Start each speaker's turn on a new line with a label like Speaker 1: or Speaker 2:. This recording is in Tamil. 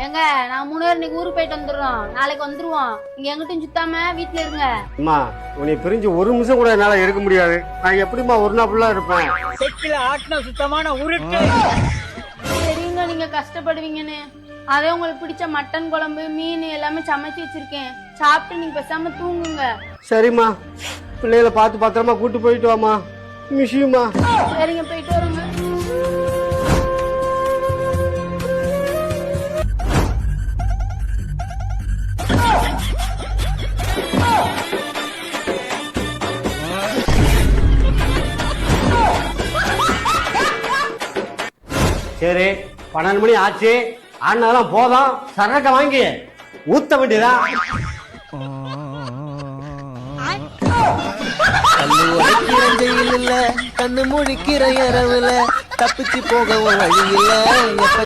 Speaker 1: எங்க நான் 3 பேர் இன்னைக்கு ஊருக்கு போயிட்டு வந்துடுறோம், நாளைக்கு வந்துருவோம். நீங்க எங்கிட்டும் சுத்தாம வீட்டுல இருங்க.
Speaker 2: அம்மா உன்னை பிரிஞ்சு ஒரு நிமிஷம் கூட என்னால இருக்க முடியாது. நான் எப்படிமா ஒரு நாள் ஃபுல்லா இருப்பேன்?
Speaker 3: செக்கில ஆட்டின சுத்தமான உருட்டு.
Speaker 1: சரிங்க, நீங்க கஷ்டப்படுவீங்கன்னு அதே உங்களுக்கு பிடிச்ச மட்டன் குழம்பு மீன் எல்லாமே சமைச்சு வச்சிருக்கேன். சாப்பிட்டு நீங்க பேசாம தூங்குங்க.
Speaker 2: சரிம்மா, பிள்ளைகளை பார்த்து பத்திரமா கூட்டு போயிட்டு வாமா. மிஷியுமா.
Speaker 1: சரிங்க, போயிட்டு வருங்க.
Speaker 2: சரி, 12 மணி ஆச்சு. ஆனாலும் போதும், சரக்க வாங்கி ஊத்த வேண்டியதா.
Speaker 4: கண்ணு உடைக்கிற இல்ல, கண்ணு முழிக்கிற இரவுல தப்பிச்சு போகவும் வழி இல்ல.